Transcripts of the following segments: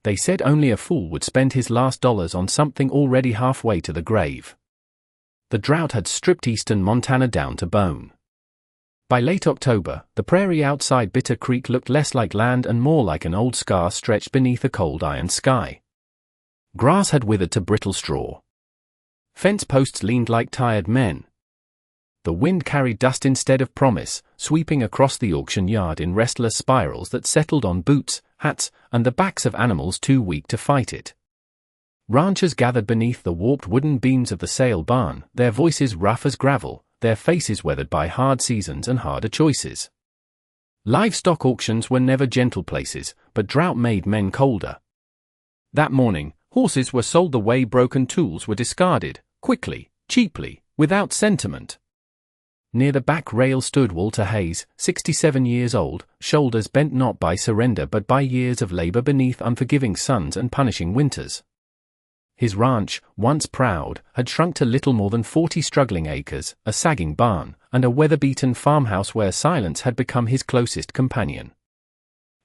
They said only a fool would spend his last dollars on something already halfway to the grave. The drought had stripped eastern Montana down to bone. By late October, the prairie outside Bitter Creek looked less like land and more like an old scar stretched beneath a cold iron sky. Grass had withered to brittle straw. Fence posts leaned like tired men. The wind carried dust instead of promise, sweeping across the auction yard in restless spirals that settled on boots, hats, and the backs of animals too weak to fight it. Ranchers gathered beneath the warped wooden beams of the sale barn, their voices rough as gravel, their faces weathered by hard seasons and harder choices. Livestock auctions were never gentle places, but drought made men colder. That morning, horses were sold the way broken tools were discarded, quickly, cheaply, without sentiment. Near the back rail stood Walter Hayes, 67 years old, shoulders bent not by surrender but by years of labor beneath unforgiving suns and punishing winters. His ranch, once proud, had shrunk to little more than 40 struggling acres, a sagging barn, and a weather-beaten farmhouse where silence had become his closest companion.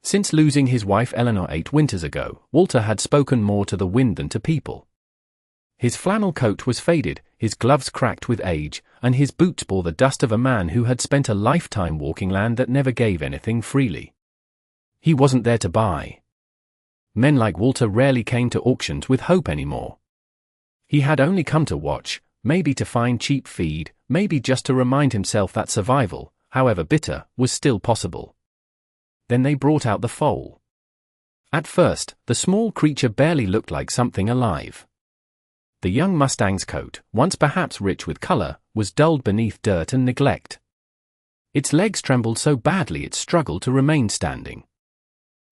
Since losing his wife Eleanor 8 winters ago, Walter had spoken more to the wind than to people. His flannel coat was faded, his gloves cracked with age, and his boots bore the dust of a man who had spent a lifetime walking land that never gave anything freely. He wasn't there to buy. Men like Walter rarely came to auctions with hope anymore. He had only come to watch, maybe to find cheap feed, maybe just to remind himself that survival, however bitter, was still possible. Then they brought out the foal. At first, the small creature barely looked like something alive. The young Mustang's coat, once perhaps rich with color, was dulled beneath dirt and neglect. Its legs trembled so badly it struggled to remain standing.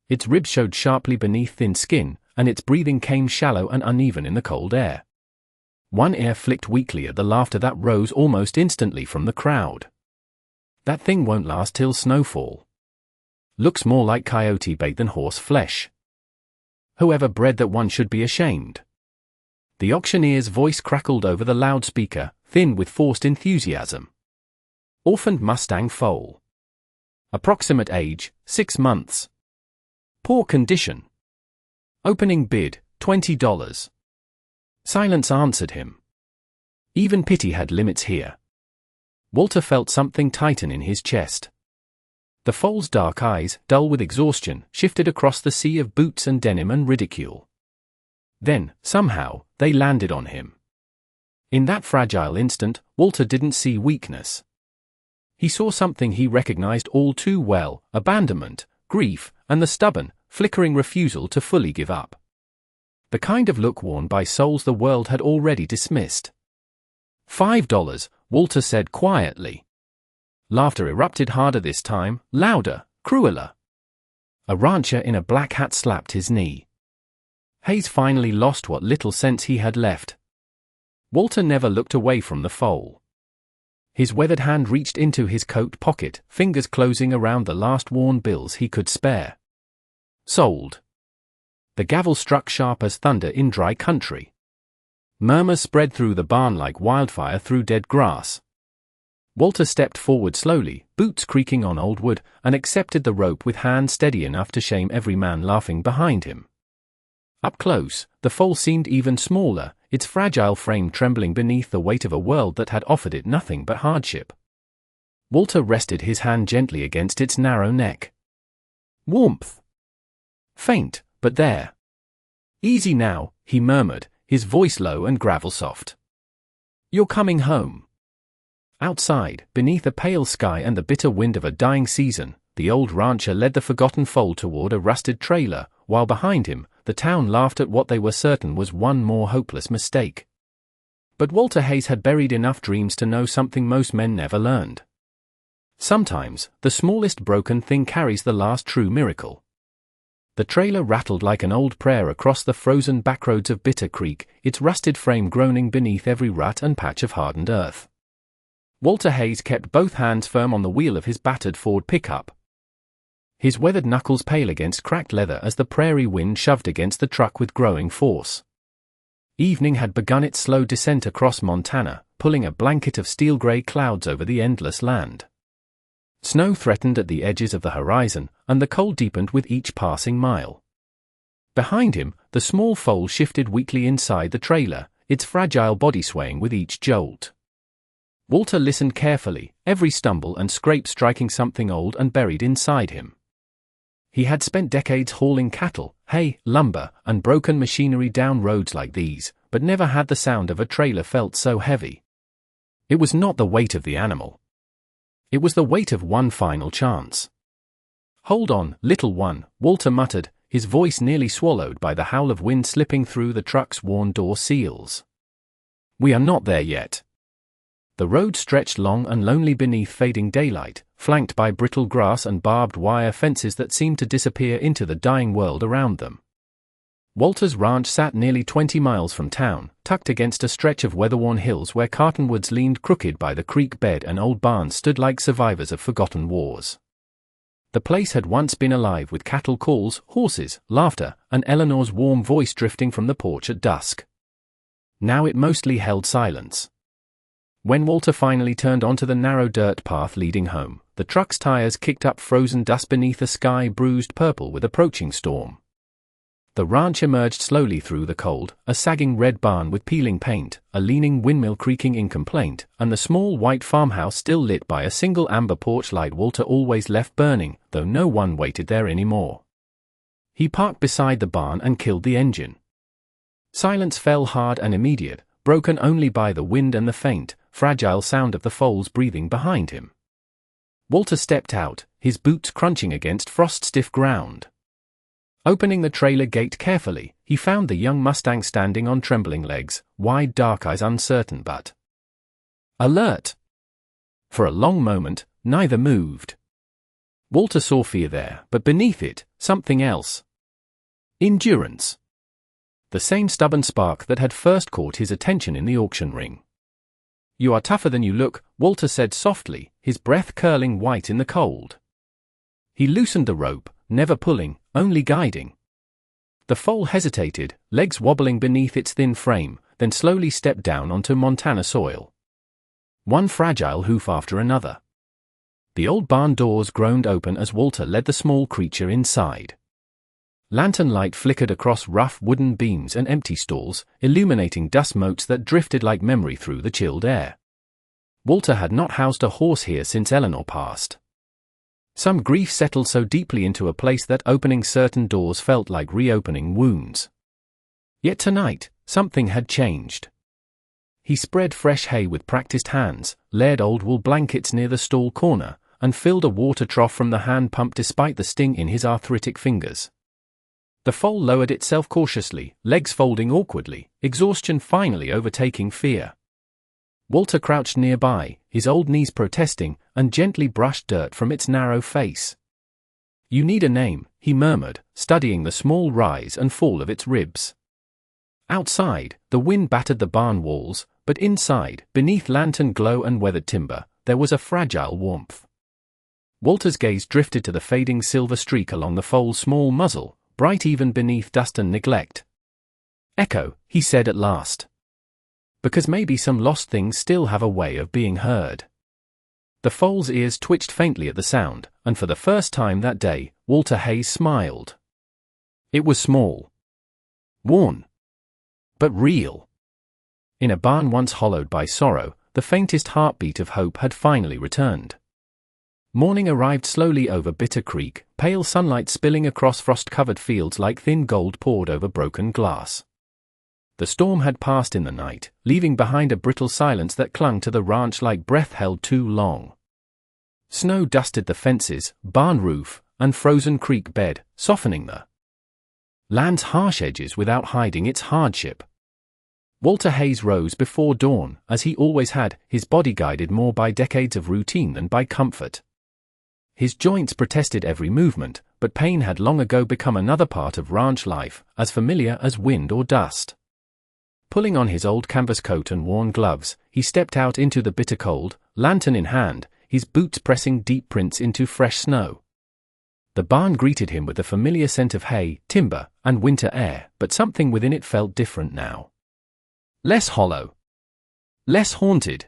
Its ribs showed sharply beneath thin skin, and its breathing came shallow and uneven in the cold air. One ear flicked weakly at the laughter that rose almost instantly from the crowd. That thing won't last till snowfall. Looks more like coyote bait than horse flesh. Whoever bred that one should be ashamed. The auctioneer's voice crackled over the loudspeaker, thin with forced enthusiasm. Orphaned Mustang foal. Approximate age, 6 months. Poor condition. Opening bid, $20. Silence answered him. Even pity had limits here. Walter felt something tighten in his chest. The foal's dark eyes, dull with exhaustion, shifted across the sea of boots and denim and ridicule. Then, somehow, they landed on him. In that fragile instant, Walter didn't see weakness. He saw something he recognized all too well: abandonment, grief, and the stubborn, flickering refusal to fully give up. The kind of look worn by souls the world had already dismissed. $5, Walter said quietly. Laughter erupted harder this time, louder, crueler. A rancher in a black hat slapped his knee. Hayes finally lost what little sense he had left. Walter never looked away from the foal. His weathered hand reached into his coat pocket, fingers closing around the last worn bills he could spare. Sold. The gavel struck sharp as thunder in dry country. Murmurs spread through the barn like wildfire through dead grass. Walter stepped forward slowly, boots creaking on old wood, and accepted the rope with hand steady enough to shame every man laughing behind him. Up close, the foal seemed even smaller, its fragile frame trembling beneath the weight of a world that had offered it nothing but hardship. Walter rested his hand gently against its narrow neck. Warmth. Faint, but there. Easy now, he murmured, his voice low and gravel-soft. You're coming home. Outside, beneath a pale sky and the bitter wind of a dying season, the old rancher led the forgotten foal toward a rusted trailer, while behind him, the town laughed at what they were certain was one more hopeless mistake. But Walter Hayes had buried enough dreams to know something most men never learned. Sometimes, the smallest broken thing carries the last true miracle. The trailer rattled like an old prayer across the frozen backroads of Bitter Creek, its rusted frame groaning beneath every rut and patch of hardened earth. Walter Hayes kept both hands firm on the wheel of his battered Ford pickup. His weathered knuckles pale against cracked leather as the prairie wind shoved against the truck with growing force. Evening had begun its slow descent across Montana, pulling a blanket of steel-gray clouds over the endless land. Snow threatened at the edges of the horizon, and the cold deepened with each passing mile. Behind him, the small foal shifted weakly inside the trailer, its fragile body swaying with each jolt. Walter listened carefully, every stumble and scrape striking something old and buried inside him. He had spent decades hauling cattle, hay, lumber, and broken machinery down roads like these, but never had the sound of a trailer felt so heavy. It was not the weight of the animal. It was the weight of one final chance. "Hold on, little one," Walter muttered, his voice nearly swallowed by the howl of wind slipping through the truck's worn door seals. "We are not there yet." The road stretched long and lonely beneath fading daylight, flanked by brittle grass and barbed wire fences that seemed to disappear into the dying world around them. Walter's ranch sat nearly 20 miles from town, tucked against a stretch of weather-worn hills where cottonwoods leaned crooked by the creek bed and old barns stood like survivors of forgotten wars. The place had once been alive with cattle calls, horses, laughter, and Eleanor's warm voice drifting from the porch at dusk. Now it mostly held silence. When Walter finally turned onto the narrow dirt path leading home, the truck's tires kicked up frozen dust beneath a sky bruised purple with approaching storm. The ranch emerged slowly through the cold, a sagging red barn with peeling paint, a leaning windmill creaking in complaint, and the small white farmhouse still lit by a single amber porch light Walter always left burning, though no one waited there anymore. He parked beside the barn and killed the engine. Silence fell hard and immediate, broken only by the wind and the faint, fragile sound of the foal's breathing behind him. Walter stepped out, his boots crunching against frost-stiff ground. Opening the trailer gate carefully, he found the young Mustang standing on trembling legs, wide dark eyes uncertain but alert. For a long moment, neither moved. Walter saw fear there, but beneath it, something else. Endurance. The same stubborn spark that had first caught his attention in the auction ring. "You are tougher than you look," Walter said softly, his breath curling white in the cold. He loosened the rope, never pulling, only guiding. The foal hesitated, legs wobbling beneath its thin frame, then slowly stepped down onto Montana soil. One fragile hoof after another. The old barn doors groaned open as Walter led the small creature inside. Lantern light flickered across rough wooden beams and empty stalls, illuminating dust motes that drifted like memory through the chilled air. Walter had not housed a horse here since Eleanor passed. Some grief settled so deeply into a place that opening certain doors felt like reopening wounds. Yet tonight, something had changed. He spread fresh hay with practiced hands, laid old wool blankets near the stall corner, and filled a water trough from the hand pump despite the sting in his arthritic fingers. The foal lowered itself cautiously, legs folding awkwardly, exhaustion finally overtaking fear. Walter crouched nearby, his old knees protesting, and gently brushed dirt from its narrow face. "You need a name," he murmured, studying the small rise and fall of its ribs. Outside, the wind battered the barn walls, but inside, beneath lantern glow and weathered timber, there was a fragile warmth. Walter's gaze drifted to the fading silver streak along the foal's small muzzle, bright even beneath dust and neglect. "Echo," he said at last. "Because maybe some lost things still have a way of being heard." The foal's ears twitched faintly at the sound, and for the first time that day, Walter Hayes smiled. It was small. Worn. But real. In a barn once hollowed by sorrow, the faintest heartbeat of hope had finally returned. Morning arrived slowly over Bitter Creek, pale sunlight spilling across frost-covered fields like thin gold poured over broken glass. The storm had passed in the night, leaving behind a brittle silence that clung to the ranch like breath held too long. Snow dusted the fences, barn roof, and frozen creek bed, softening the land's harsh edges without hiding its hardship. Walter Hayes rose before dawn, as he always had, his body guided more by decades of routine than by comfort. His joints protested every movement, but pain had long ago become another part of ranch life, as familiar as wind or dust. Pulling on his old canvas coat and worn gloves, he stepped out into the bitter cold, lantern in hand, his boots pressing deep prints into fresh snow. The barn greeted him with the familiar scent of hay, timber, and winter air, but something within it felt different now. Less hollow. Less haunted.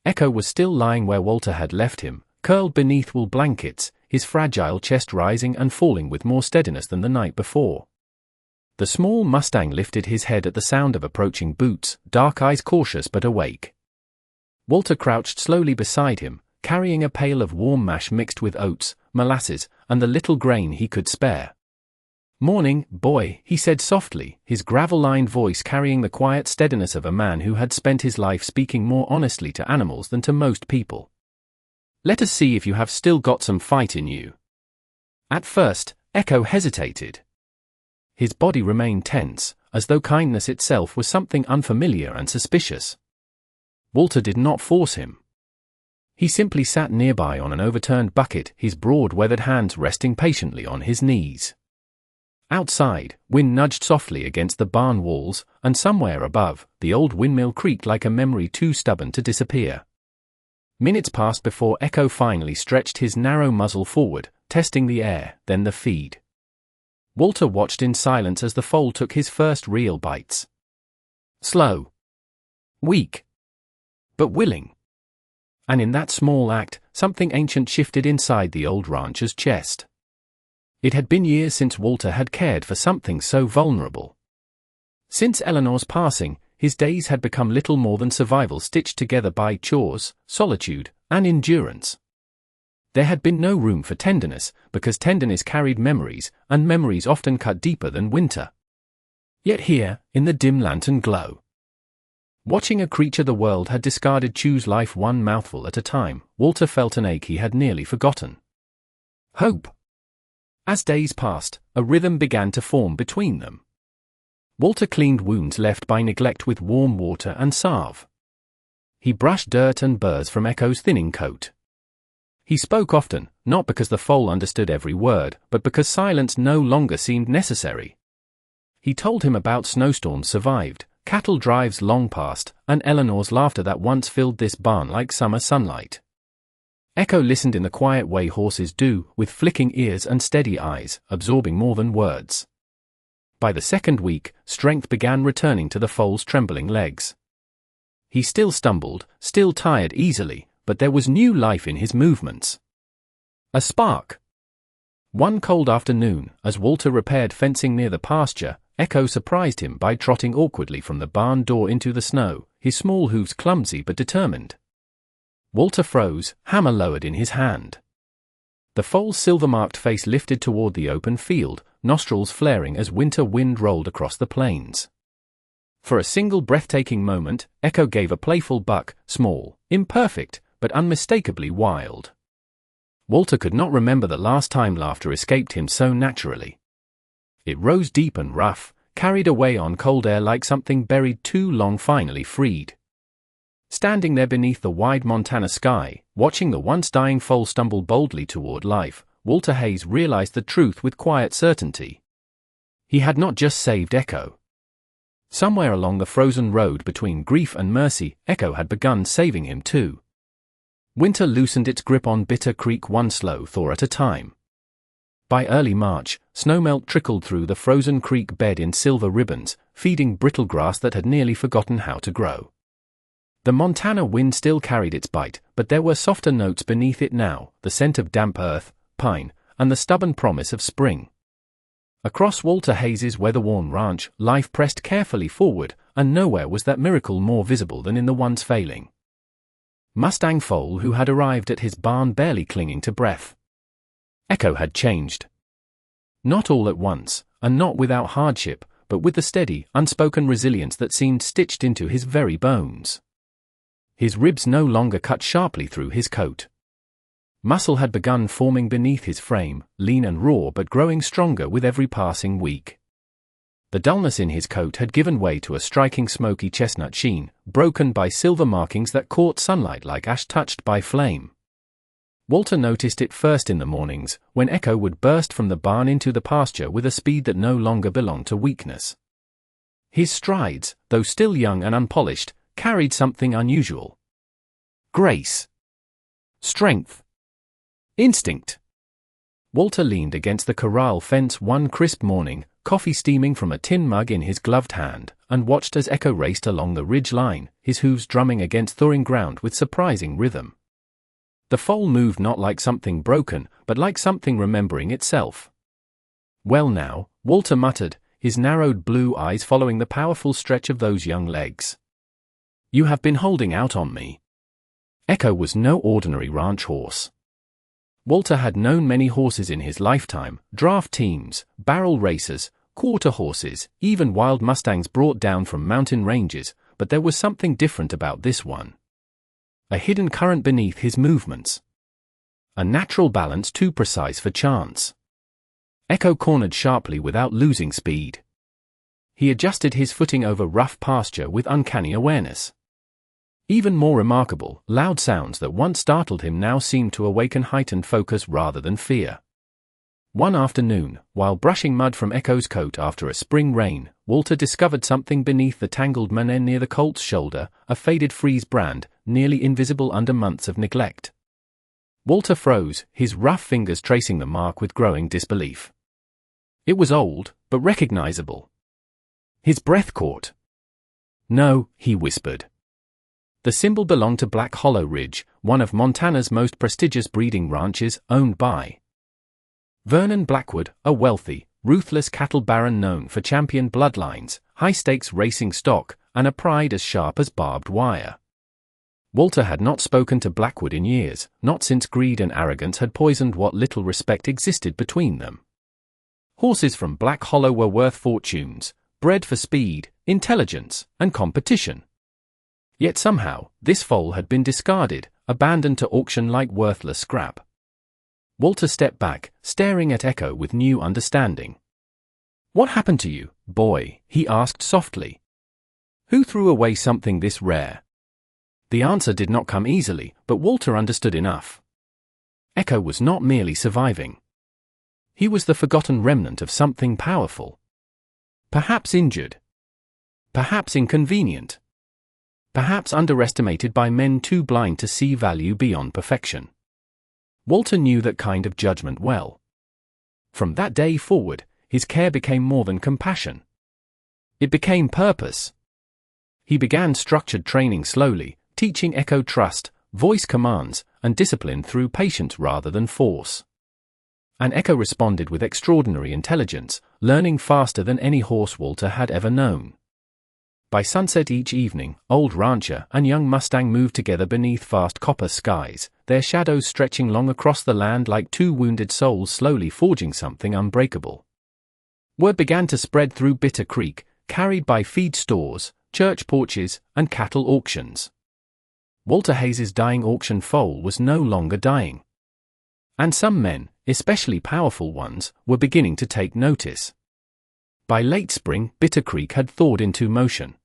Echo was still lying where Walter had left him, curled beneath wool blankets, his fragile chest rising and falling with more steadiness than the night before. The small Mustang lifted his head at the sound of approaching boots, dark eyes cautious but awake. Walter crouched slowly beside him, carrying a pail of warm mash mixed with oats, molasses, and the little grain he could spare. "Morning, boy," he said softly, his gravel-lined voice carrying the quiet steadiness of a man who had spent his life speaking more honestly to animals than to most people. "Let us see if you have still got some fight in you." At first, Echo hesitated. His body remained tense, as though kindness itself was something unfamiliar and suspicious. Walter did not force him. He simply sat nearby on an overturned bucket, his broad weathered hands resting patiently on his knees. Outside, wind nudged softly against the barn walls, and somewhere above, the old windmill creaked like a memory too stubborn to disappear. Minutes passed before Echo finally stretched his narrow muzzle forward, testing the air, then the feed. Walter watched in silence as the foal took his first real bites. Slow. Weak. But willing. And in that small act, something ancient shifted inside the old rancher's chest. It had been years since Walter had cared for something so vulnerable. Since Eleanor's passing, his days had become little more than survival stitched together by chores, solitude, and endurance. There had been no room for tenderness, because tenderness carried memories, and memories often cut deeper than winter. Yet here, in the dim lantern glow, watching a creature the world had discarded choose life one mouthful at a time, Walter felt an ache he had nearly forgotten. Hope. As days passed, a rhythm began to form between them. Walter cleaned wounds left by neglect with warm water and salve. He brushed dirt and burrs from Echo's thinning coat. He spoke often, not because the foal understood every word, but because silence no longer seemed necessary. He told him about snowstorms survived, cattle drives long past, and Eleanor's laughter that once filled this barn like summer sunlight. Echo listened in the quiet way horses do, with flicking ears and steady eyes, absorbing more than words. By the second week, strength began returning to the foal's trembling legs. He still stumbled, still tired easily, but there was new life in his movements. A spark. One cold afternoon, as Walter repaired fencing near the pasture, Echo surprised him by trotting awkwardly from the barn door into the snow, his small hooves clumsy but determined. Walter froze, hammer lowered in his hand. The foal's silver-marked face lifted toward the open field, nostrils flaring as winter wind rolled across the plains. For a single breathtaking moment, Echo gave a playful buck, small, imperfect, but unmistakably wild. Walter could not remember the last time laughter escaped him so naturally. It rose deep and rough, carried away on cold air like something buried too long finally freed. Standing there beneath the wide Montana sky, watching the once dying foal stumble boldly toward life, Walter Hayes realized the truth with quiet certainty. He had not just saved Echo. Somewhere along the frozen road between grief and mercy, Echo had begun saving him too. Winter loosened its grip on Bitter Creek one slow thaw at a time. By early March, snowmelt trickled through the frozen creek bed in silver ribbons, feeding brittle grass that had nearly forgotten how to grow. The Montana wind still carried its bite, but there were softer notes beneath it now, the scent of damp earth, pine, and the stubborn promise of spring. Across Walter Hayes's weather-worn ranch, life pressed carefully forward, and nowhere was that miracle more visible than in the once failing Mustang foal who had arrived at his barn barely clinging to breath. Echo had changed. Not all at once, and not without hardship, but with the steady, unspoken resilience that seemed stitched into his very bones. His ribs no longer cut sharply through his coat. Muscle had begun forming beneath his frame, lean and raw but growing stronger with every passing week. The dullness in his coat had given way to a striking smoky chestnut sheen, broken by silver markings that caught sunlight like ash touched by flame. Walter noticed it first in the mornings, when Echo would burst from the barn into the pasture with a speed that no longer belonged to weakness. His strides, though still young and unpolished, carried something unusual. Grace. Strength. Instinct. Walter leaned against the corral fence one crisp morning, coffee steaming from a tin mug in his gloved hand, and watched as Echo raced along the ridge line, his hooves drumming against thawing ground with surprising rhythm. The foal moved not like something broken, but like something remembering itself. Well now, Walter muttered, his narrowed blue eyes following the powerful stretch of those young legs. "You have been holding out on me." Echo was no ordinary ranch horse. Walter had known many horses in his lifetime: draft teams, barrel racers, quarter horses, even wild Mustangs brought down from mountain ranges, but there was something different about this one. A hidden current beneath his movements. A natural balance too precise for chance. Echo cornered sharply without losing speed. He adjusted his footing over rough pasture with uncanny awareness. Even more remarkable, loud sounds that once startled him now seemed to awaken heightened focus rather than fear. One afternoon, while brushing mud from Echo's coat after a spring rain, Walter discovered something beneath the tangled mane near the colt's shoulder, a faded Frise brand, nearly invisible under months of neglect. Walter froze, his rough fingers tracing the mark with growing disbelief. It was old, but recognizable. His breath caught. "No," he whispered. The symbol belonged to Black Hollow Ridge, one of Montana's most prestigious breeding ranches, owned by Vernon Blackwood, a wealthy, ruthless cattle baron known for champion bloodlines, high-stakes racing stock, and a pride as sharp as barbed wire. Walter had not spoken to Blackwood in years, not since greed and arrogance had poisoned what little respect existed between them. Horses from Black Hollow were worth fortunes, bred for speed, intelligence, and competition. Yet somehow, this foal had been discarded, abandoned to auction like worthless scrap. Walter stepped back, staring at Echo with new understanding. "What happened to you, boy?" he asked softly. "Who threw away something this rare?" The answer did not come easily, but Walter understood enough. Echo was not merely surviving. He was the forgotten remnant of something powerful. Perhaps injured. Perhaps inconvenient. Perhaps underestimated by men too blind to see value beyond perfection. Walter knew that kind of judgment well. From that day forward, his care became more than compassion. It became purpose. He began structured training slowly, teaching Echo trust, voice commands, and discipline through patience rather than force. And Echo responded with extraordinary intelligence, learning faster than any horse Walter had ever known. By sunset each evening, old rancher and young Mustang moved together beneath vast copper skies, their shadows stretching long across the land like two wounded souls slowly forging something unbreakable. Word began to spread through Bitter Creek, carried by feed stores, church porches, and cattle auctions. Walter Hayes's dying auction foal was no longer dying. And some men, especially powerful ones, were beginning to take notice. By late spring, Bitter Creek had thawed into motion.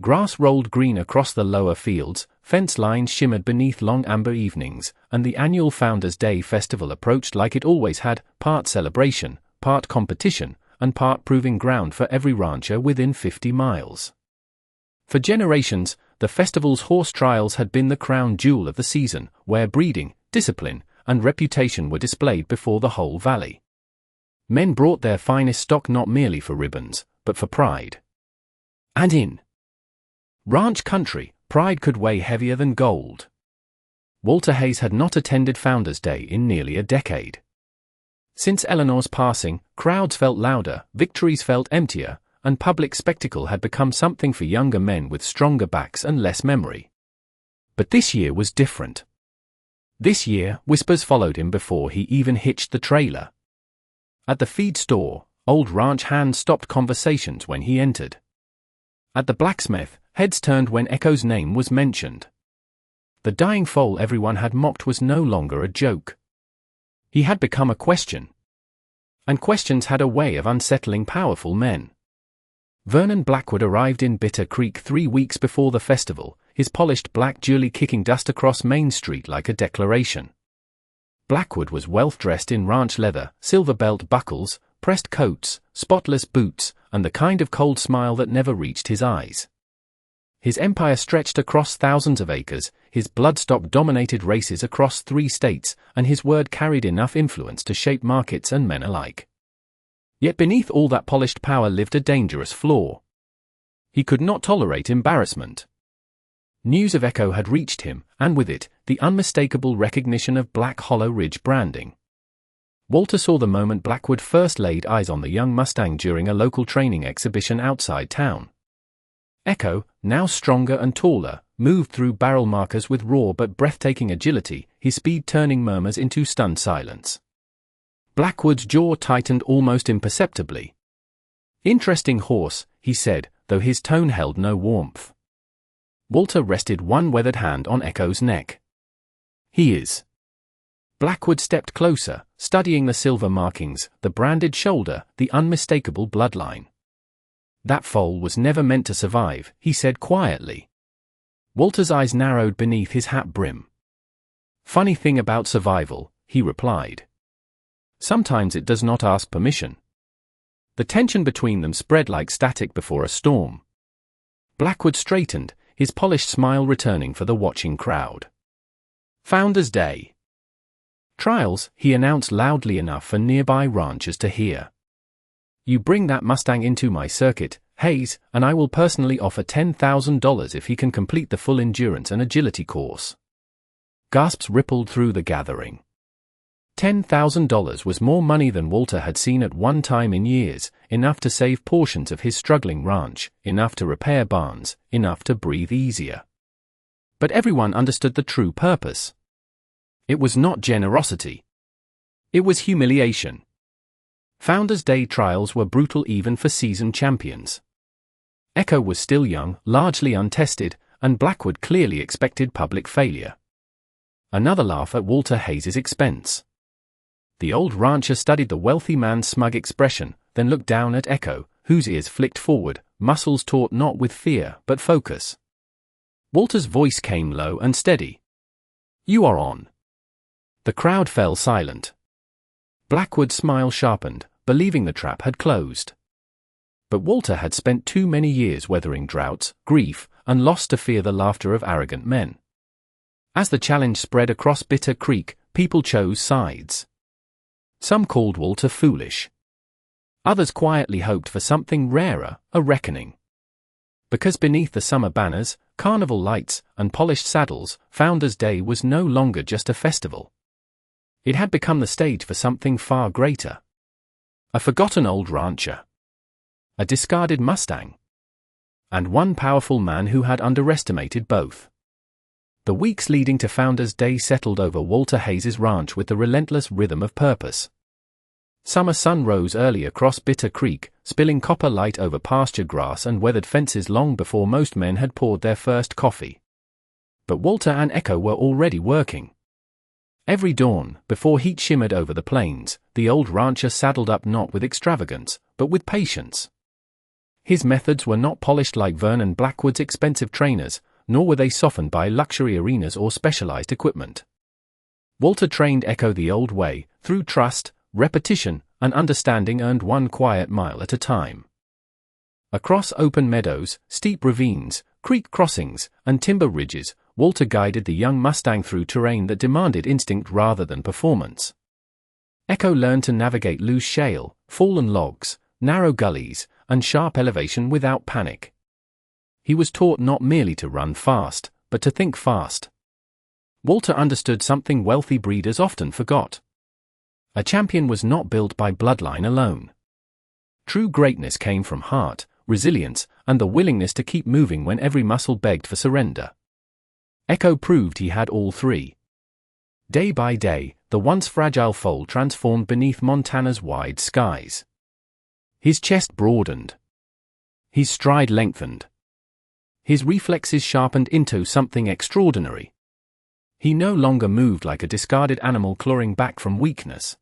Grass rolled green across the lower fields, fence lines shimmered beneath long amber evenings, and the annual Founders' Day festival approached like it always had, part celebration, part competition, and part proving ground for every rancher within 50 miles. For generations, the festival's horse trials had been the crown jewel of the season, where breeding, discipline, and reputation were displayed before the whole valley. Men brought their finest stock not merely for ribbons, but for pride. And in ranch country, pride could weigh heavier than gold. Walter Hayes had not attended Founders' Day in nearly a decade. Since Eleanor's passing, crowds felt louder, victories felt emptier, and public spectacle had become something for younger men with stronger backs and less memory. But this year was different. This year, whispers followed him before he even hitched the trailer. At the feed store, old ranch hands stopped conversations when he entered. At the blacksmith, heads turned when Echo's name was mentioned. The dying foal everyone had mocked was no longer a joke. He had become a question. And questions had a way of unsettling powerful men. Vernon Blackwood arrived in Bitter Creek 3 weeks before the festival, his polished black Julie kicking dust across Main Street like a declaration. Blackwood was well-dressed in ranch leather, silver belt buckles, pressed coats, spotless boots, and the kind of cold smile that never reached his eyes. His empire stretched across thousands of acres, his bloodstock dominated races across 3 states, and his word carried enough influence to shape markets and men alike. Yet beneath all that polished power lived a dangerous flaw. He could not tolerate embarrassment. News of Echo had reached him, and with it, the unmistakable recognition of Black Hollow Ridge branding. Walter saw the moment Blackwood first laid eyes on the young Mustang during a local training exhibition outside town. Echo, now stronger and taller, moved through barrel markers with raw but breathtaking agility, his speed turning murmurs into stunned silence. Blackwood's jaw tightened almost imperceptibly. "Interesting horse," he said, though his tone held no warmth. Walter rested one weathered hand on Echo's neck. "He is." Blackwood stepped closer, studying the silver markings, the branded shoulder, the unmistakable bloodline. "That foal was never meant to survive," he said quietly. Walter's eyes narrowed beneath his hat brim. "Funny thing about survival," he replied. "Sometimes it does not ask permission." The tension between them spread like static before a storm. Blackwood straightened, his polished smile returning for the watching crowd. "Founder's Day trials," he announced loudly enough for nearby ranchers to hear. "You bring that Mustang into my circuit, Hayes, and I will personally offer $10,000 if he can complete the full endurance and agility course." Gasps rippled through the gathering. $10,000 was more money than Walter had seen at one time in years, enough to save portions of his struggling ranch, enough to repair barns, enough to breathe easier. But everyone understood the true purpose. It was not generosity. It was humiliation. Founder's Day trials were brutal even for seasoned champions. Echo was still young, largely untested, and Blackwood clearly expected public failure. Another laugh at Walter Hayes' expense. The old rancher studied the wealthy man's smug expression, then looked down at Echo, whose ears flicked forward, muscles taut not with fear but focus. Walter's voice came low and steady. "You are on." The crowd fell silent. Blackwood's smile sharpened, believing the trap had closed. But Walter had spent too many years weathering droughts, grief, and loss to fear the laughter of arrogant men. As the challenge spread across Bitter Creek, people chose sides. Some called Walter foolish. Others quietly hoped for something rarer, a reckoning. Because beneath the summer banners, carnival lights, and polished saddles, Founder's Day was no longer just a festival. It had become the stage for something far greater. A forgotten old rancher. A discarded Mustang. And one powerful man who had underestimated both. The weeks leading to Founder's Day settled over Walter Hayes' ranch with the relentless rhythm of purpose. Summer sun rose early across Bitter Creek, spilling copper light over pasture grass and weathered fences long before most men had poured their first coffee. But Walter and Echo were already working. Every dawn, before heat shimmered over the plains, the old rancher saddled up not with extravagance, but with patience. His methods were not polished like Vernon Blackwood's expensive trainers, nor were they softened by luxury arenas or specialized equipment. Walter trained Echo the old way, through trust, repetition, and understanding earned one quiet mile at a time. Across open meadows, steep ravines, creek crossings, and timber ridges, Walter guided the young Mustang through terrain that demanded instinct rather than performance. Echo learned to navigate loose shale, fallen logs, narrow gullies, and sharp elevation without panic. He was taught not merely to run fast, but to think fast. Walter understood something wealthy breeders often forgot. A champion was not built by bloodline alone. True greatness came from heart, resilience, and the willingness to keep moving when every muscle begged for surrender. Echo proved he had all three. Day by day, the once fragile foal transformed beneath Montana's wide skies. His chest broadened. His stride lengthened. His reflexes sharpened into something extraordinary. He no longer moved like a discarded animal clawing back from weakness.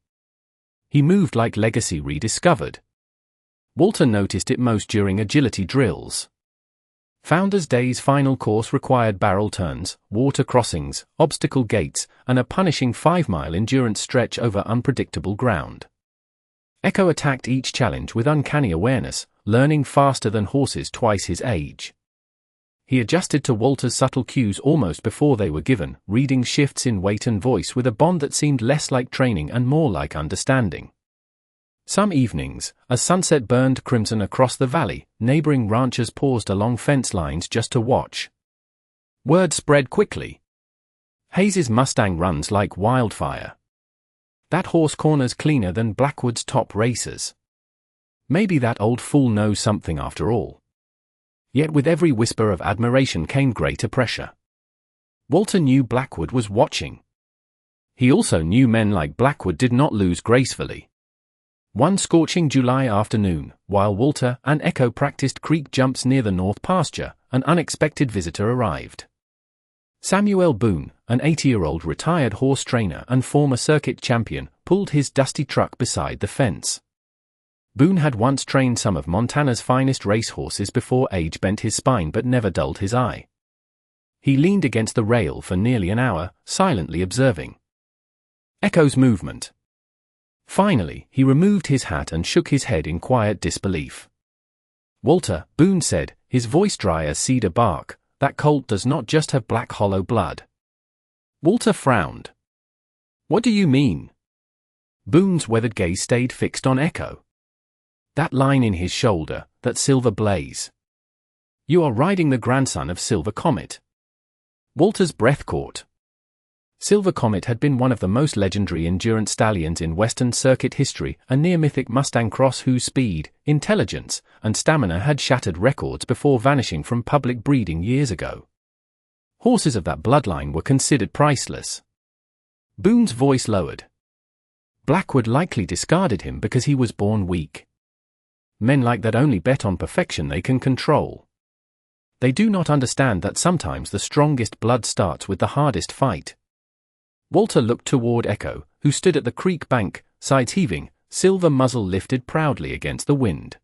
He moved like legacy rediscovered. Walter noticed it most during agility drills. Founder's Day's final course required barrel turns, water crossings, obstacle gates, and a punishing 5-mile endurance stretch over unpredictable ground. Echo attacked each challenge with uncanny awareness, learning faster than horses twice his age. He adjusted to Walter's subtle cues almost before they were given, reading shifts in weight and voice with a bond that seemed less like training and more like understanding. Some evenings, as sunset burned crimson across the valley, neighboring ranchers paused along fence lines just to watch. Word spread quickly. Hayes' Mustang runs like wildfire. That horse corners cleaner than Blackwood's top racers. Maybe that old fool knows something after all. Yet with every whisper of admiration came greater pressure. Walter knew Blackwood was watching. He also knew men like Blackwood did not lose gracefully. One scorching July afternoon, while Walter and Echo practiced creek jumps near the north pasture, an unexpected visitor arrived. Samuel Boone, an 80-year-old retired horse trainer and former circuit champion, pulled his dusty truck beside the fence. Boone had once trained some of Montana's finest racehorses before age bent his spine but never dulled his eye. He leaned against the rail for nearly an hour, silently observing Echo's movement. Finally, he removed his hat and shook his head in quiet disbelief. "Walter," Boone said, his voice dry as cedar bark, "that colt does not just have black hollow blood." Walter frowned. "What do you mean?" Boone's weathered gaze stayed fixed on Echo. "That line in his shoulder, that silver blaze. You are riding the grandson of Silver Comet." Walter's breath caught. Silver Comet had been one of the most legendary endurance stallions in Western circuit history, a near-mythic Mustang cross whose speed, intelligence, and stamina had shattered records before vanishing from public breeding years ago. Horses of that bloodline were considered priceless. Boone's voice lowered. Blackwood likely discarded him because he was born weak. Men like that only bet on perfection they can control. They do not understand that sometimes the strongest blood starts with the hardest fight. Walter looked toward Echo, who stood at the creek bank, sides heaving, silver muzzle lifted proudly against the wind.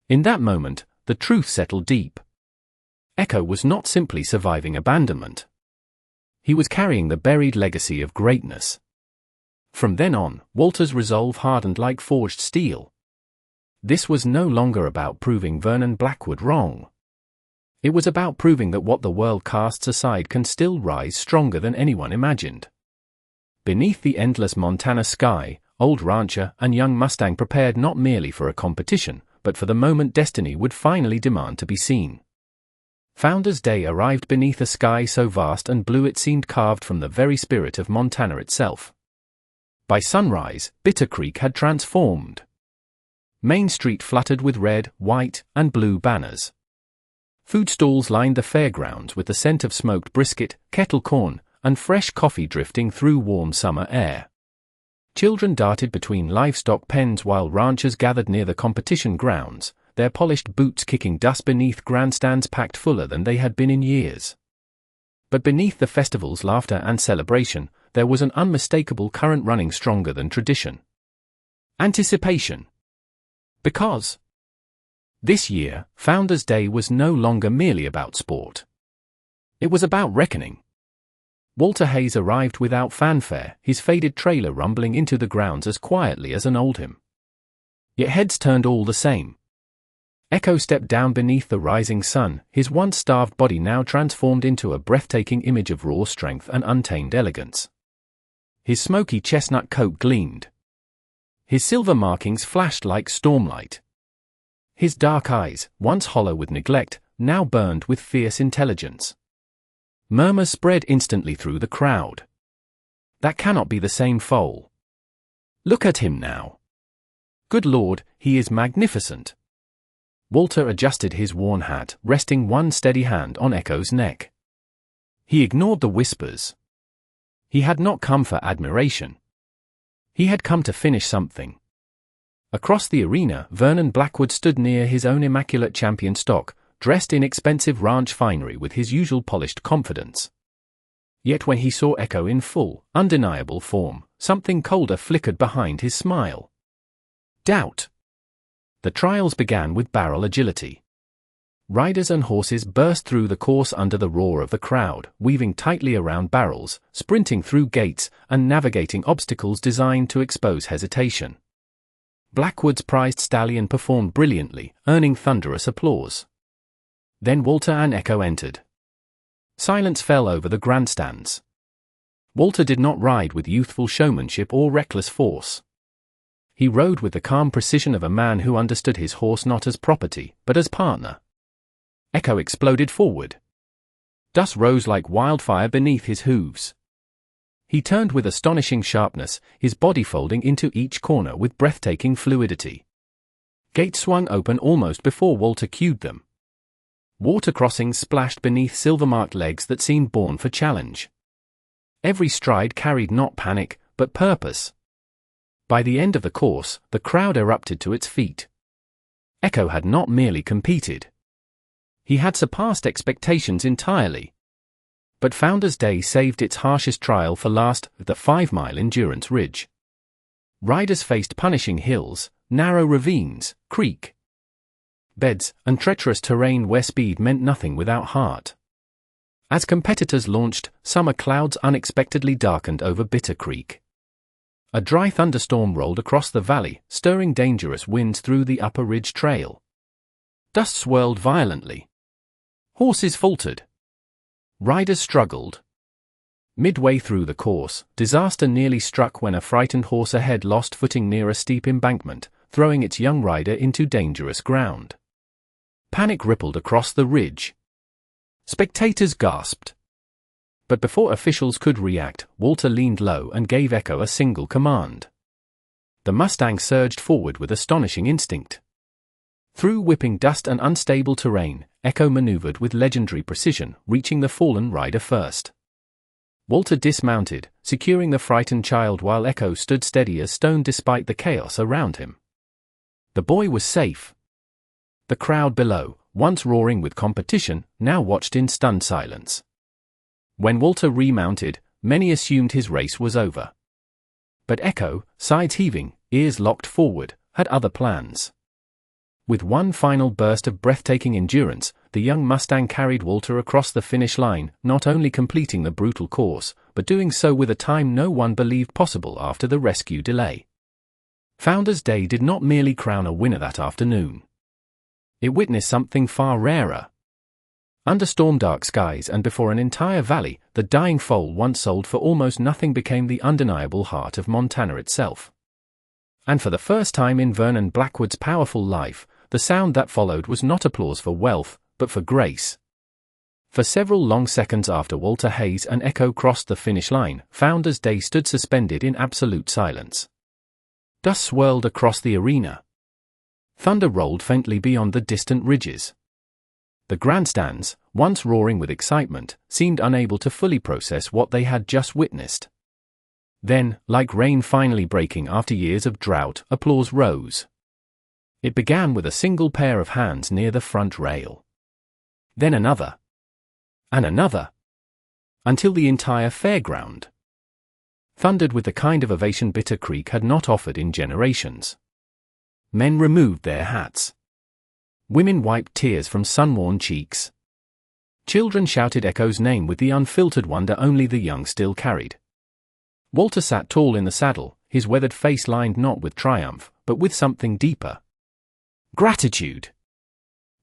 In that moment, the truth settled deep. Echo was not simply surviving abandonment. He was carrying the buried legacy of greatness. From then on, Walter's resolve hardened like forged steel. This was no longer about proving Vernon Blackwood wrong. It was about proving that what the world casts aside can still rise stronger than anyone imagined. Beneath the endless Montana sky, old rancher and young Mustang prepared not merely for a competition, but for the moment destiny would finally demand to be seen. Founders Day arrived beneath a sky so vast and blue it seemed carved from the very spirit of Montana itself. By sunrise, Bitter Creek had transformed. Main Street fluttered with red, white, and blue banners. Food stalls lined the fairgrounds with the scent of smoked brisket, kettle corn, and fresh coffee drifting through warm summer air. Children darted between livestock pens while ranchers gathered near the competition grounds, their polished boots kicking dust beneath grandstands packed fuller than they had been in years. But beneath the festival's laughter and celebration, there was an unmistakable current running stronger than tradition. Anticipation. Because this year, Founders Day was no longer merely about sport. It was about reckoning. Walter Hayes arrived without fanfare, his faded trailer rumbling into the grounds as quietly as an Oldham. Yet heads turned all the same. Echo stepped down beneath the rising sun, his once starved body now transformed into a breathtaking image of raw strength and untamed elegance. His smoky chestnut coat gleamed. His silver markings flashed like stormlight. His dark eyes, once hollow with neglect, now burned with fierce intelligence. Murmurs spread instantly through the crowd. That cannot be the same Foal. Look at him now. Good Lord, he is magnificent. Walter adjusted his worn hat, resting one steady hand on Echo's neck. He ignored the whispers. He had not come for admiration. He had come to finish something. Across the arena, Vernon Blackwood stood near his own immaculate champion stock, dressed in expensive ranch finery with his usual polished confidence. Yet when he saw Echo in full, undeniable form, something colder flickered behind his smile. Doubt. The trials began with barrel agility. Riders and horses burst through the course under the roar of the crowd, weaving tightly around barrels, sprinting through gates, and navigating obstacles designed to expose hesitation. Blackwood's prized stallion performed brilliantly, earning thunderous applause. Then Walter and Echo entered. Silence fell over the grandstands. Walter did not ride with youthful showmanship or reckless force. He rode with the calm precision of a man who understood his horse not as property, but as partner. Echo exploded forward. Dust rose like wildfire beneath his hooves. He turned with astonishing sharpness, his body folding into each corner with breathtaking fluidity. Gates swung open almost before Walter cued them. Water crossings splashed beneath silver-marked legs that seemed born for challenge. Every stride carried not panic, but purpose. By the end of the course, the crowd erupted to its feet. Echo had not merely competed. He had surpassed expectations entirely. But Founder's Day saved its harshest trial for last, the 5-mile endurance ridge. Riders faced punishing hills, narrow ravines, creek beds, and treacherous terrain where speed meant nothing without heart. As competitors launched, summer clouds unexpectedly darkened over Bitter Creek. A dry thunderstorm rolled across the valley, stirring dangerous winds through the upper ridge trail. Dust swirled violently. Horses faltered. Riders struggled. Midway through the course, disaster nearly struck when a frightened horse ahead lost footing near a steep embankment, throwing its young rider into dangerous ground. Panic rippled across the ridge. Spectators gasped. But before officials could react, Walter leaned low and gave Echo a single command. The Mustang surged forward with astonishing instinct. Through whipping dust and unstable terrain, Echo maneuvered with legendary precision, reaching the fallen rider first. Walter dismounted, securing the frightened child while Echo stood steady as stone despite the chaos around him. The boy was safe. The crowd below, once roaring with competition, now watched in stunned silence. When Walter remounted, many assumed his race was over. But Echo, sides heaving, ears locked forward, had other plans. With one final burst of breathtaking endurance, the young Mustang carried Walter across the finish line, not only completing the brutal course, but doing so with a time no one believed possible after the rescue delay. Founder's Day did not merely crown a winner that afternoon. It witnessed something far rarer. Under storm-dark skies and before an entire valley, the dying foal once sold for almost nothing became the undeniable heart of Montana itself. And for the first time in Vernon Blackwood's powerful life, the sound that followed was not applause for wealth, but for grace. For several long seconds after Walter Hayes and Echo crossed the finish line, Founder's Day stood suspended in absolute silence. Dust swirled across the arena. Thunder rolled faintly beyond the distant ridges. The grandstands, once roaring with excitement, seemed unable to fully process what they had just witnessed. Then, like rain finally breaking after years of drought, applause rose. It began with a single pair of hands near the front rail. Then another. And another. Until the entire fairground thundered with the kind of ovation Bitter Creek had not offered in generations. Men removed their hats. Women wiped tears from sun-worn cheeks. Children shouted Echo's name with the unfiltered wonder only the young still carried. Walter sat tall in the saddle, his weathered face lined not with triumph, but with something deeper. Gratitude.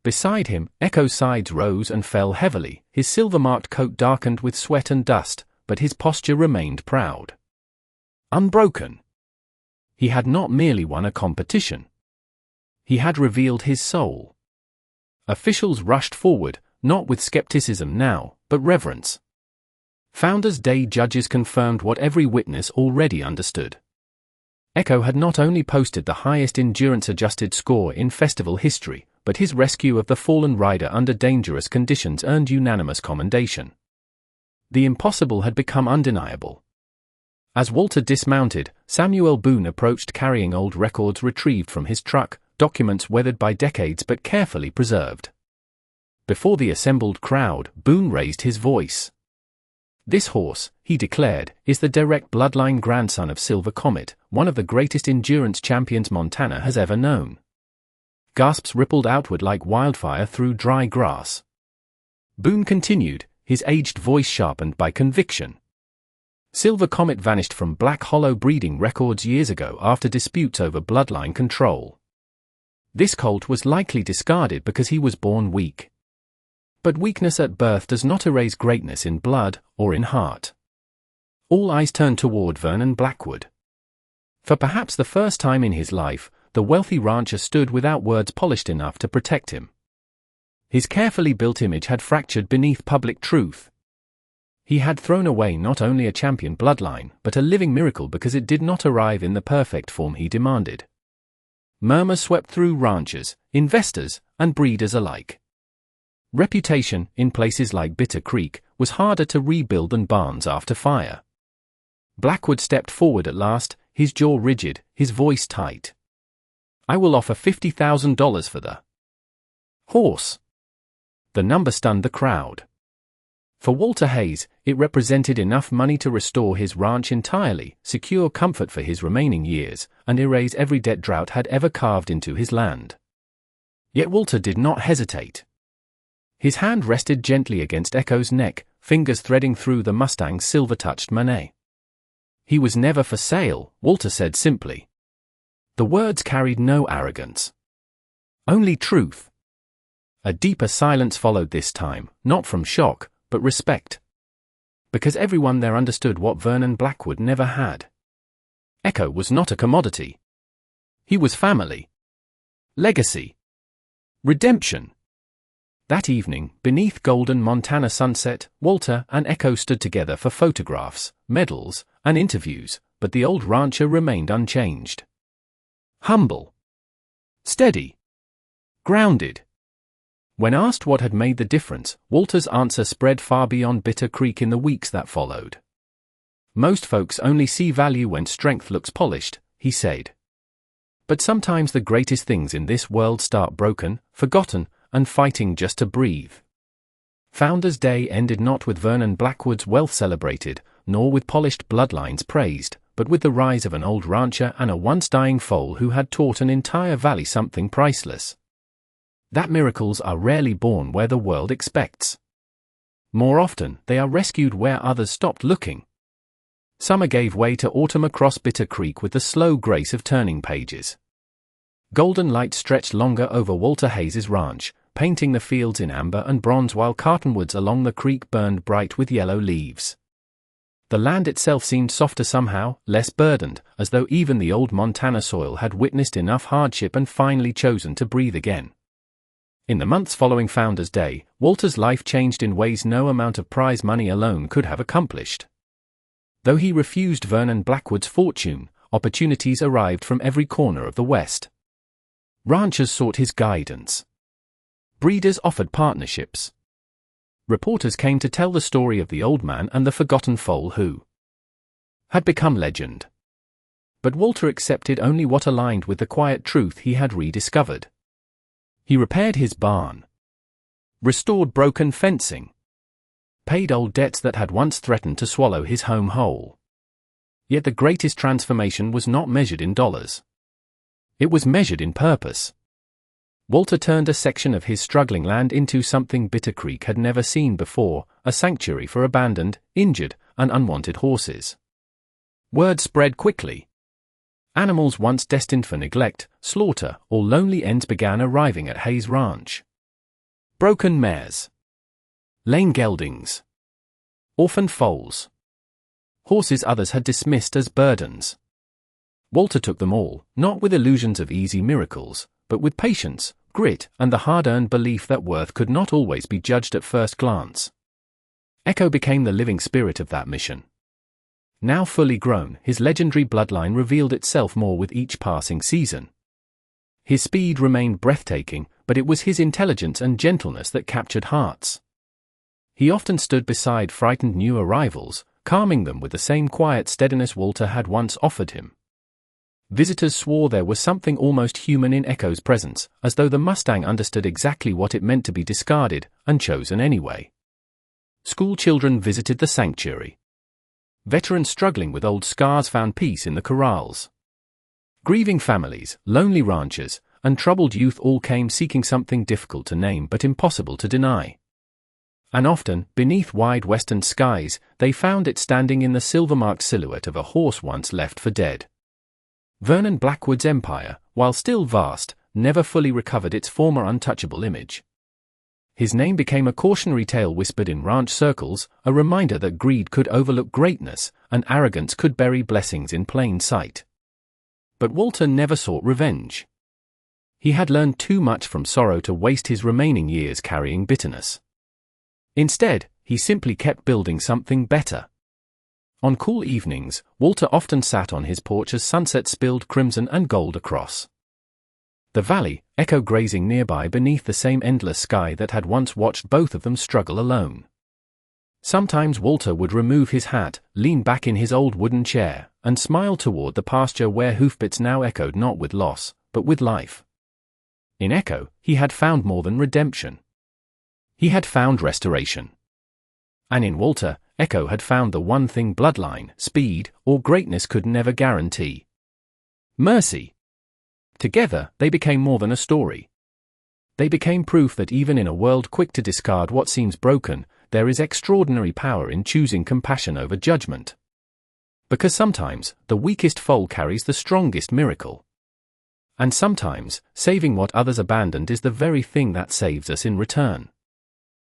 Beside him, Echo's sides rose and fell heavily, his silver-marked coat darkened with sweat and dust, but his posture remained proud. Unbroken. He had not merely won a competition. He had revealed his soul. Officials rushed forward, not with skepticism now, but reverence. Founder's Day judges confirmed what every witness already understood. Echo had not only posted the highest endurance-adjusted score in festival history, but his rescue of the fallen rider under dangerous conditions earned unanimous commendation. The impossible had become undeniable. As Walter dismounted, Samuel Boone approached carrying old records retrieved from his truck, documents weathered by decades but carefully preserved. Before the assembled crowd, Boone raised his voice. "This horse," he declared, "is the direct bloodline grandson of Silver Comet, one of the greatest endurance champions Montana has ever known." Gasps rippled outward like wildfire through dry grass. Boone continued, his aged voice sharpened by conviction. Silver Comet vanished from Black Hollow breeding records years ago after disputes over bloodline control. This colt was likely discarded because he was born weak. But weakness at birth does not erase greatness in blood or in heart. All eyes turned toward Vernon Blackwood. For perhaps the first time in his life, the wealthy rancher stood without words polished enough to protect him. His carefully built image had fractured beneath public truth. He had thrown away not only a champion bloodline, but a living miracle because it did not arrive in the perfect form he demanded. Murmurs swept through ranchers, investors, and breeders alike. Reputation, in places like Bitter Creek, was harder to rebuild than barns after fire. Blackwood stepped forward at last, his jaw rigid, his voice tight. "I will offer $50,000 for the horse." The number stunned the crowd. For Walter Hayes, it represented enough money to restore his ranch entirely, secure comfort for his remaining years, and erase every debt drought had ever carved into his land. Yet Walter did not hesitate. His hand rested gently against Echo's neck, fingers threading through the Mustang's silver-touched mane. "He was never for sale," Walter said simply. The words carried no arrogance. Only truth. A deeper silence followed this time, not from shock, but respect. Because everyone there understood what Vernon Blackwood never had. Echo was not a commodity. He was family. Legacy. Redemption. That evening, beneath golden Montana sunset, Walter and Echo stood together for photographs, medals, and interviews, but the old rancher remained unchanged. Humble. Steady. Grounded. When asked what had made the difference, Walter's answer spread far beyond Bitter Creek in the weeks that followed. "Most folks only see value when strength looks polished," he said. "But sometimes the greatest things in this world start broken, forgotten, and fighting just to breathe." Founders' Day ended not with Vernon Blackwood's wealth celebrated, nor with polished bloodlines praised, but with the rise of an old rancher and a once-dying foal who had taught an entire valley something priceless. That miracles are rarely born where the world expects. More often, they are rescued where others stopped looking. Summer gave way to autumn across Bitter Creek with the slow grace of turning pages. Golden light stretched longer over Walter Hayes' ranch, painting the fields in amber and bronze while cottonwoods along the creek burned bright with yellow leaves. The land itself seemed softer somehow, less burdened, as though even the old Montana soil had witnessed enough hardship and finally chosen to breathe again. In the months following Founders' Day, Walter's life changed in ways no amount of prize money alone could have accomplished. Though he refused Vernon Blackwood's fortune, opportunities arrived from every corner of the West. Ranchers sought his guidance. Breeders offered partnerships. Reporters came to tell the story of the old man and the forgotten foal who had become legend. But Walter accepted only what aligned with the quiet truth he had rediscovered. He repaired his barn, restored broken fencing, paid old debts that had once threatened to swallow his home whole. Yet the greatest transformation was not measured in dollars. It was measured in purpose. Walter turned a section of his struggling land into something Bitter Creek had never seen before, a sanctuary for abandoned, injured, and unwanted horses. Word spread quickly. Animals once destined for neglect, slaughter, or lonely ends began arriving at Hayes Ranch. Broken mares, lame geldings, orphaned foals, horses others had dismissed as burdens. Walter took them all, not with illusions of easy miracles, but with patience, grit, and the hard-earned belief that worth could not always be judged at first glance. Echo became the living spirit of that mission. Now fully grown, his legendary bloodline revealed itself more with each passing season. His speed remained breathtaking, but it was his intelligence and gentleness that captured hearts. He often stood beside frightened new arrivals, calming them with the same quiet steadiness Walter had once offered him. Visitors swore there was something almost human in Echo's presence, as though the Mustang understood exactly what it meant to be discarded, and chosen anyway. School children visited the sanctuary. Veterans struggling with old scars found peace in the corrals. Grieving families, lonely ranchers, and troubled youth all came seeking something difficult to name but impossible to deny. And often, beneath wide western skies, they found it standing in the silver-marked silhouette of a horse once left for dead. Vernon Blackwood's empire, while still vast, never fully recovered its former untouchable image. His name became a cautionary tale whispered in ranch circles, a reminder that greed could overlook greatness, and arrogance could bury blessings in plain sight. But Walter never sought revenge. He had learned too much from sorrow to waste his remaining years carrying bitterness. Instead, he simply kept building something better. On cool evenings, Walter often sat on his porch as sunset spilled crimson and gold across the valley, Echo grazing nearby beneath the same endless sky that had once watched both of them struggle alone. Sometimes Walter would remove his hat, lean back in his old wooden chair, and smile toward the pasture where hoofbeats now echoed not with loss, but with life. In Echo, he had found more than redemption. He had found restoration. And in Walter, Echo had found the one thing bloodline, speed, or greatness could never guarantee: mercy. Together, they became more than a story. They became proof that even in a world quick to discard what seems broken, there is extraordinary power in choosing compassion over judgment. Because sometimes, the weakest foal carries the strongest miracle. And sometimes, saving what others abandoned is the very thing that saves us in return.